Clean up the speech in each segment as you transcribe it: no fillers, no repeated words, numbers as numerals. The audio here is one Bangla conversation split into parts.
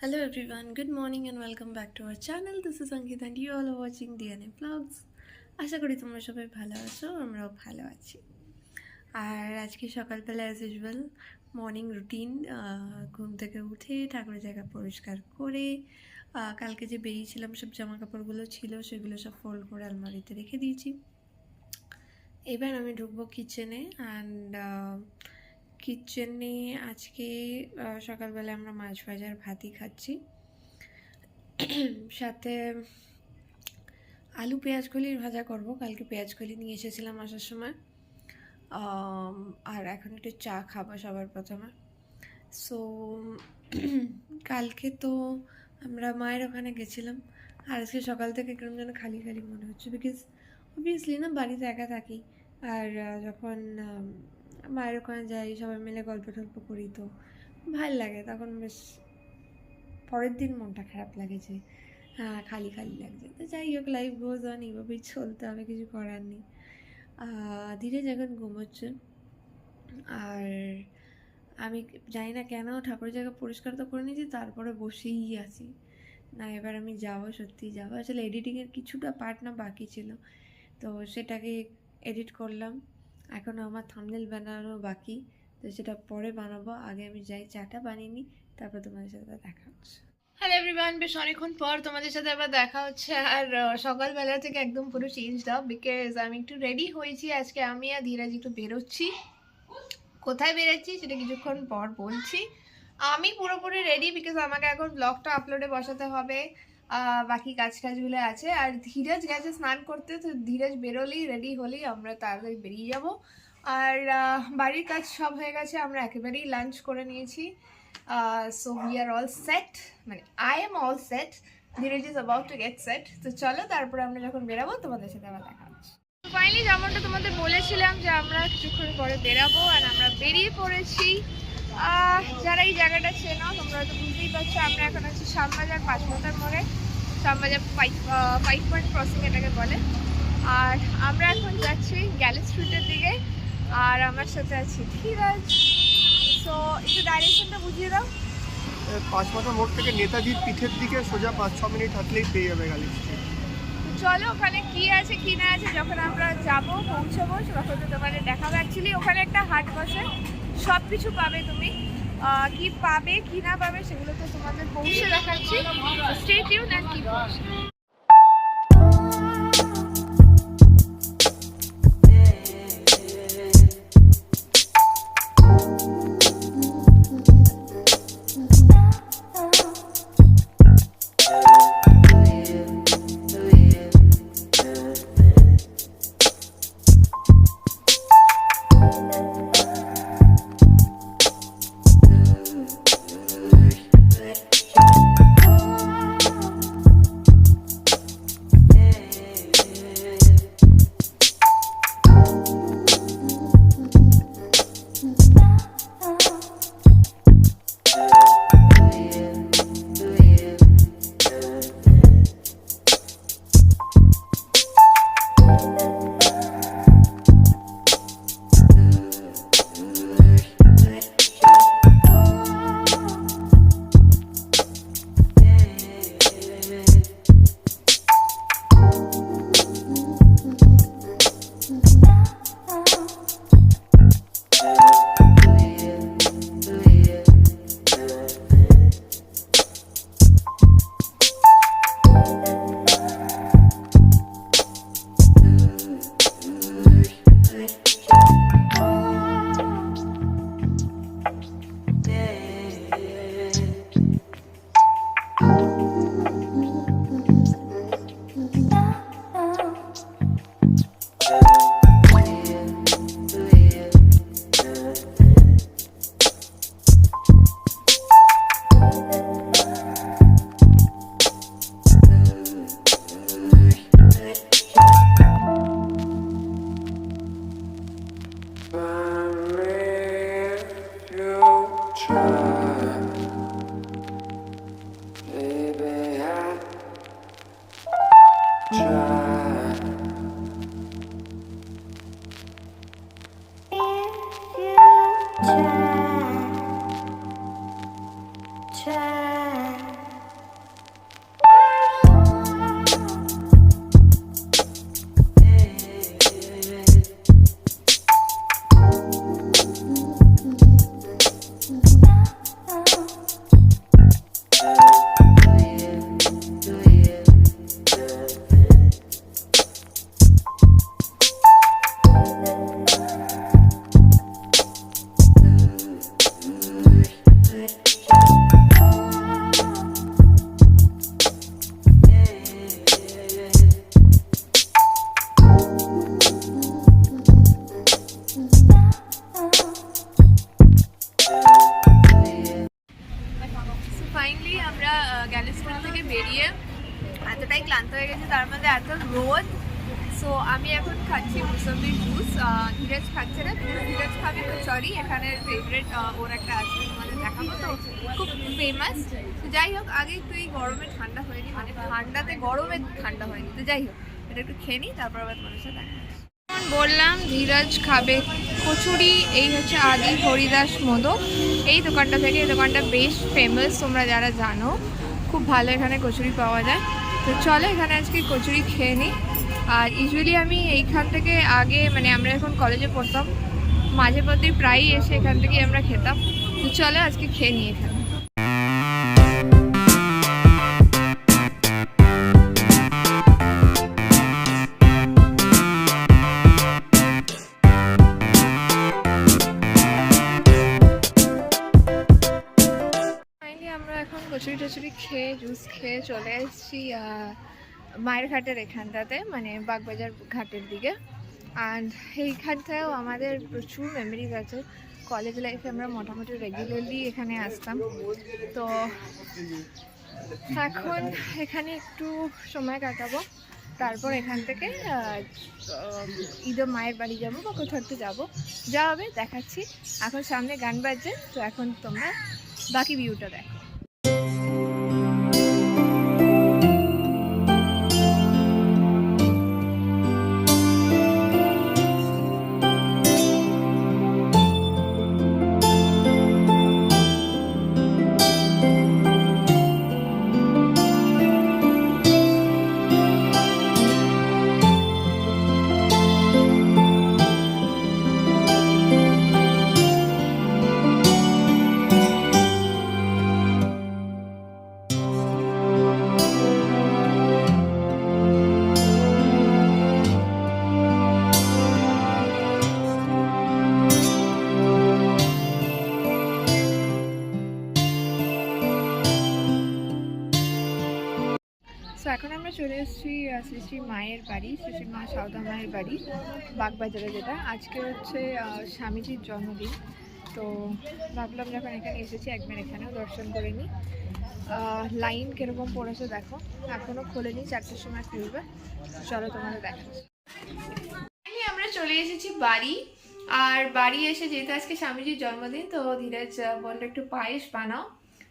Hello everyone, good morning and welcome back to our channel. This is Ankit and you all are watching DNA Vlogs. আশা করি তোমরা সবাই ভালো আছো, আমরাও ভালো আছি। আর আজকে সকালবেলা অ্যাজ ইউজুয়াল মর্নিং রুটিন, ঘুম থেকে উঠে ঠাকুরের জায়গা পরিষ্কার করে কালকে যে বেরিয়েছিলাম সব জামা কাপড়গুলো ছিল সেগুলো সব ফোল্ড করে আলমারিতে রেখে দিয়েছি। এবার আমি ঢুকবো কিচেনে অ্যান্ড কিচেনে আজকে সকালবেলা আমরা মাছ ভাজার ভাতই খাচ্ছি, সাথে আলু পেঁয়াজকলির ভাজা করব। কালকে পেঁয়াজকলি নিয়ে এসেছিলাম আসার সময়, আর এখন একটু চা খাবো সবার প্রথমে। সো কালকে তো আমরা মায়ের ওখানে গেছিলাম, আর আজকে সকাল থেকে কেমন যেন খালি খালি মনে হচ্ছে, বিকজ অবভিয়াসলি না বাড়িতে একা থাকি, আর যখন মায়ের ওখানে যাই সবাই মিলে গল্প টল্প করি তো ভাল লাগে, তখন বেশ পরের দিন মনটা খারাপ লাগে যে খালি খালি লাগছে। তো যাই হোক, লাইফ গোজ অন, এইভাবেই চলতে হবে, কিছু করার নেই। ধীরেজ এখন ঘুমোচ্ছে, আর আমি জানি না কেন ঠাকুরের জায়গা পরিষ্কার তো করে নিয়েছি, তারপরে বসেই আছি। না এবার আমি যাবো, সত্যিই যাবো। আসলে এডিটিংয়ের কিছুটা পার্ট না বাকি ছিল, তো সেটাকে এডিট করলাম। এখনও আমার থাম্বনেল বানানো বাকি, তো সেটা পরে বানাবো। আগে আমি যাই, চাটা বানিয়ে নিই, তারপর তোমাদের সাথে দেখা হচ্ছে। হ্যালো এভরিওয়ান, বেশ অনেকক্ষণ পর তোমাদের সাথে আবার দেখা হচ্ছে। আর সকালবেলা থেকে একদম পুরো চেঞ্জ আপ, বিকজ আমি একটু রেডি হয়েছি। আজকে আমি আর ধীরাজ একটু বেরোচ্ছি। কোথায় বেরোচ্ছি সেটা কিছুক্ষণ পর বলছি। আমি পুরোপুরি রেডি, বিকজ আমাকে এখন ব্লগটা আপলোডে বসাতে হবে, বাকি কাজগুলো আছে। আর ধীরাজ গেছে স্নান করতে, তো ধীরাজ বেরোলেই রেডি হলেই আমরা তাড়াতাড়ি বেরিয়ে যাব। আর বাড়ির কাজ সব হয়ে গেছে, আমরা একেবারেই লাঞ্চ করে নিয়েছি। So we are all set, মানে I am all set, Dhiraj is about to get set। তো চলো তারপরে আমরা যখন বেরাবো তোমাদের সাথে আবার দেখা হচ্ছে। ফাইনালি যেমনটা তোমাদের বলেছিলাম যে আমরা কিছুক্ষণ পরে বেরাবো, আর আমরা বেরিয়ে পড়েছি। যারা এই জায়গাটা চেনো তোমরা তো বুঝতেই পারছো, আমরা এখন আছি শ্যামবাজার 5 মাথার মোড়ে, শ্যামবাজার 5 পয়েন্ট ক্রসিং এটাকে বলে। আর আমরা এখন যাচ্ছি গ্যালি স্ট্রিটের দিকে, আর আমার সাথে আছে ধীরাজ। তো একটু ডাইরেকশনটা বুঝিয়ে দাও। 5 মাথা মোড় থেকে নেতাজির পিঠের দিকে সোজা 5-6 মিনিট হাঁটলেই পেয়ে যাবে গালি স্ট্রিট। চলো ওখানে কি আছে কি না আছে যখন আমরা যাবো পৌঁছাবো তখন তো তোমাদের দেখাবো। অ্যাকচুয়ালি ওখানে একটা হাট বসে, সব কিছু পাবে তুমি, কি পাবে কি না পাবে সেগুলো তো তোমাদের পৌঁছে দেখাচ্ছি। Stay tune and keep watching. আমরা গ্যালিস্টন থেকে বেরিয়ে এতটাই ক্লান্ত হয়ে গেছি, তার মধ্যে এত রোদ। সো আমি এখন খাচ্ছি মুসম্বির জুস। ধীরজ খাচ্ছে না, ধীরজ খাবে কচুরি, এখানের ফেভারিট ওর একটা আছে, তোমাদের দেখাবো, তো খুব ফেমাস। তো যাই হোক, আগে একটু এই গরমে ঠান্ডা হয়নি, মানে ঠান্ডাতে গরমে ঠান্ডা হয়নি। তো যাই হোক, এটা একটু খেয়ে নিই, তারপর আবার তোমাদের সাথে দেখা হচ্ছে। বললাম ধীরজ খাবে কচুরি। এই হচ্ছে আদি হরিদাস মোদক, এই দোকানটা থেকে। এই দোকানটা বেশ ফেমাস, তোমরা যারা জানো, খুব ভালো এখানে কচুরি পাওয়া যায়। তো চলো এখানে আজকে কচুরি খেয়ে নিই। আর ইউজুয়ালি আমি এইখান থেকে আগে, মানে আমরা যখন কলেজে পড়তাম, মাঝে মধ্যে প্রায়ই এসে এখান থেকেই আমরা খেতাম। তো চলো আজকে খেয়ে নিই এখানে। আমরা এখন কচুরি টচুরি খেয়ে জুস খেয়ে চলে এসেছি মায়ের ঘাটের এখানটাতে, মানে বাগবাজার ঘাটের দিকে। আর এইখানটায়ও আমাদের প্রচুর মেমোরিজ আছে। কলেজ লাইফে আমরা মোটামুটি রেগুলারলি এখানে আসতাম। তো এখন এখানে একটু সময় কাটাবো, তারপর এখান থেকে ঈদের মায়ের বাড়ি যাবো বা কোথাও একটু যাবো, যা হবে দেখাচ্ছি। এখন সামনে গান বাজছে, তো এখন তোমরা বাকি ভিউটা দেখো। তো এখন আমরা চলে এসেছি শ্রী শ্রী মায়ের বাড়ি, শ্রী শ্রী মা সাউদা মায়ের বাড়ি, বাগবাজারে, যেটা আজকে হচ্ছে স্বামীজির জন্মদিন। তো ভাবলাম যখন এখানে এসেছি একবার এখানেও দর্শন করে নিই। লাইন কীরকম পড়েছে দেখো, এখনও খোলেনি, 4টের সময় খুলবে। চলো তোমাদের দেখাচ্ছি। আমরা চলে এসেছি বাড়ি। আর বাড়ি এসে, যেহেতু আজকে স্বামীজির জন্মদিন, তো ধীরজ বললো একটু পায়েস বানাও।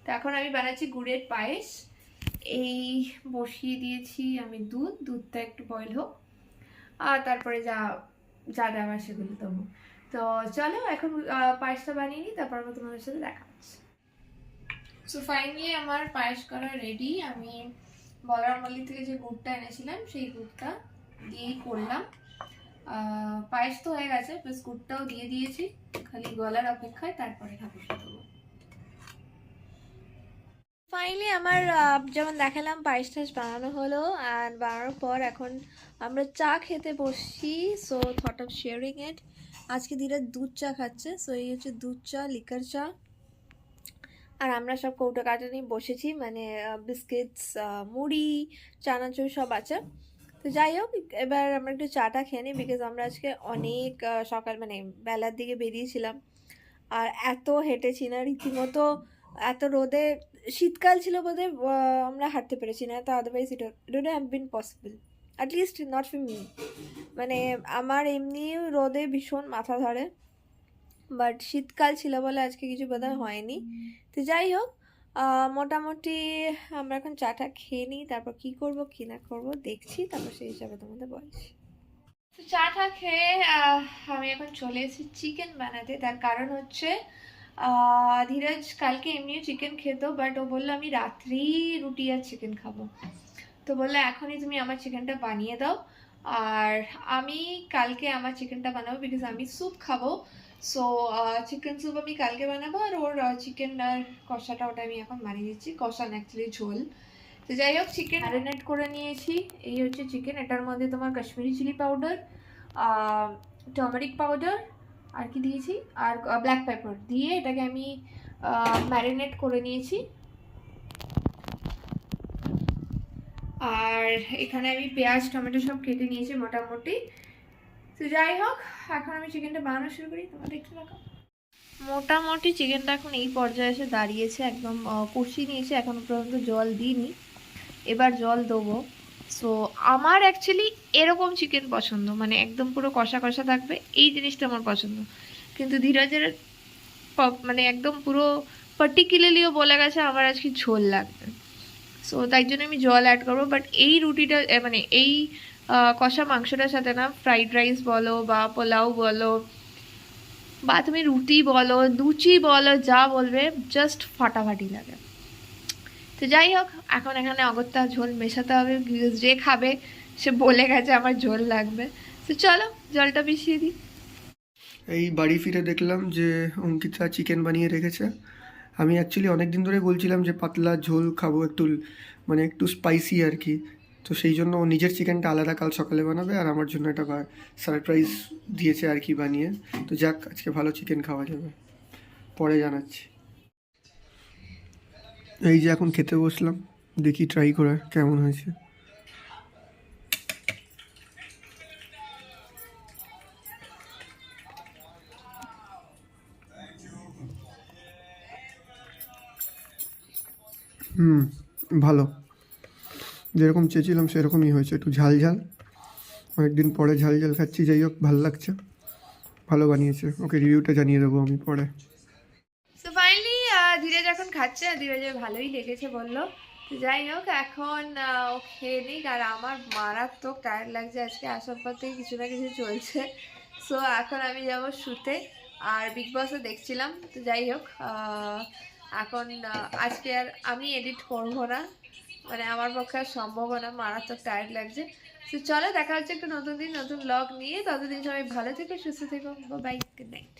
তো এখন আমি বানাচ্ছি গুড়ের পায়েস। এই বসিয়ে দিয়েছি আমি দুধটা একটু বয়েল হোক, আর তারপরে যা যা দেওয়ার সেগুলো দেবো। তো চলো এখন পায়েসটা বানিয়ে নিই, তারপর আমি তোমাদের সাথে দেখা হচ্ছে। সো ফাইনালি আমার পায়েস করা রেডি। আমি বলার মল্লি থেকে যে গুড়টা এনেছিলাম সেই গুড়টা দিয়েই করলাম। পায়েস তো হয়ে গেছে, প্লাস গুড়টাও দিয়ে দিয়েছি, খালি গলার অপেক্ষায়, তারপরে ঠাকুর দেবো। ফাইনালি আমার যেমন দেখালাম পায়েস টায়েস বানানো হলো, আর বানানোর পর এখন আমরা চা খেতে বসছি। সো থট অফ শেয়ারিং ইট। আজকে ধীরে দুধ চা খাচ্ছে। সো এই হচ্ছে দুধ চা, লিকার চা, আর আমরা সব কৌটো কাটা নিয়ে বসেছি, মানে বিস্কিটস, মুড়ি, চানাচুর সব আছে। তো যাই হোক, এবার আমরা একটু চাটা খেয়ে নিই, বিকজ আমরা আজকে অনেক সকাল, মানে বেলার দিকে বেরিয়েছিলাম, আর এত হেঁটেছি না রীতিমতো, এত রোদে। শীতকাল ছিল বোধ হয় আমরা হাঁটতে পেরেছি না, তো otherwise it would have been possible, at least not for me. মানে আমার এমনি রোদে ভীষণ মাথা ধরে, বাট শীতকাল ছিল বলে আজকে কিছু বোধহয় হয়নি। তো যাই হোক, মোটামুটি আমরা এখন চাটা খেয়ে নিই, তারপর কি করব কি না করব দেখছি, তারপর সেই হিসাবে তোমাদের বলছি। তো চাটা খেয়ে আমি এখন চলে এসেছি চিকেন বানাতে। তার কারণ হচ্ছে ধীরজ কালকে এমনিও চিকেন খেতো, বাট ও বললো আমি রাত্রি রুটি আর চিকেন খাবো। তো বললো এখনই তুমি আমার চিকেনটা বানিয়ে দাও, আর আমি কালকে আমার চিকেনটা বানাবো, বিকজ আমি স্যুপ খাবো। সো চিকেন স্যুপ আমি কালকে বানাবো, আর ওর চিকেন আর কষাটা ওটা আমি এখন বানিয়ে দিচ্ছি। কষা না, অ্যাকচুয়ালি ঝোল। তো যাই হোক, চিকেন ম্যারিনেট করে নিয়েছি। এই হচ্ছে চিকেন, এটার মধ্যে তোমার Kashmiri chilli powder, turmeric powder, আর কি দিয়েছি, আর ব্ল্যাক পেপার দিয়ে এটাকে আমি ম্যারিনেট করে নিয়েছি। আর এখানে আমি পেঁয়াজ টমেটো সব কেটে নিয়েছি মোটামুটি। তো যাই হোক, এখন আমি চিকেনটা বানানো শুরু করি, তোমরা দেখতে থাকো। মোটামুটি চিকেনটা এখন এই পর্যায়ে এসে দাঁড়িয়েছে, একদম কষিয়ে নিয়েছে, এখনো পর্যন্ত জল দিইনি, এবার জল দেবো। সো আমার অ্যাকচুয়ালি এরকম চিকেন পছন্দ, মানে একদম পুরো কষা কষা থাকবে, এই জিনিসটা আমার পছন্দ। কিন্তু ধীরজের মানে একদম পুরো পার্টিকুলারলিও বলে গেছে আমার আজকে ঝোল লাগবে, সো তাই জন্য আমি জল অ্যাড করবো। বাট এই রুটিটা মানে এই কষা মাংসটার সাথে না ফ্রাইড রাইস বলো বা পোলাও বলো বা তুমি রুটি বলো লুচি বলো যা বলবে, জাস্ট ফাটাফাটি লাগে। তো যাই হোক, এখন এখানে অগত্যা ঝোল মেশাতে হবে, যে খাবে সে বলে গেছে আমার ঝোল লাগবে। তো চলো জলটা মিশিয়ে দিই। এই বাড়ি ফিরে দেখলাম যে অঙ্কিতা চিকেন বানিয়ে রেখেছে। আমি অ্যাকচুয়ালি অনেক দিন ধরে বলছিলাম যে পাতলা ঝোল খাবো, একটু মানে একটু স্পাইসি আর কি। তো সেই জন্য ও নিজের চিকেনটা আলাদা কাল সকালে বানাবে, আর আমার জন্য এটা সারপ্রাইজ দিয়েছে আর কি বানিয়ে। তো যাক, আজকে ভালো চিকেন খাওয়া যাবে, পরে জানাচ্ছি। এই যে এখন খেতে বসলাম, দেখি ট্রাই করে কেমন হয়েছে। ভালো, যেরকম চেয়েছিলাম সেরকমই হয়েছে, একটু ঝাল ঝাল, অনেকদিন পরে ঝাল ঝাল খাচ্ছি। যাই হোক, ভালো লাগছে, ভালো বানিয়েছে। ওকে রিভিউটা জানিয়ে দেবো আমি পরে। তো ফাইনালি ধীরে যখন খাচ্ছে, ধীরে ভালোই লেগেছে বললো। তো যাই হোক, এখন ও খেয়ে নিক, আর আমার মারাত্মক টায়ার্ড লাগছে, আজকে আসার পর থেকে কিছু না কিছু চলছে। সো এখন আমি যাব শুতে, আর বিগ বসও দেখছিলাম। তো যাই হোক, এখন আজকে আর আমি এডিট করবো না, মানে আমার পক্ষে আর সম্ভব না, মারাত্মক টায়ার্ড লাগছে। তো চলো দেখা হচ্ছে একটা নতুন দিন নতুন ব্লগ নিয়ে, ততদিন সবাই ভালো থেকো, সুস্থ থেকো, বাই, গুড নাইট।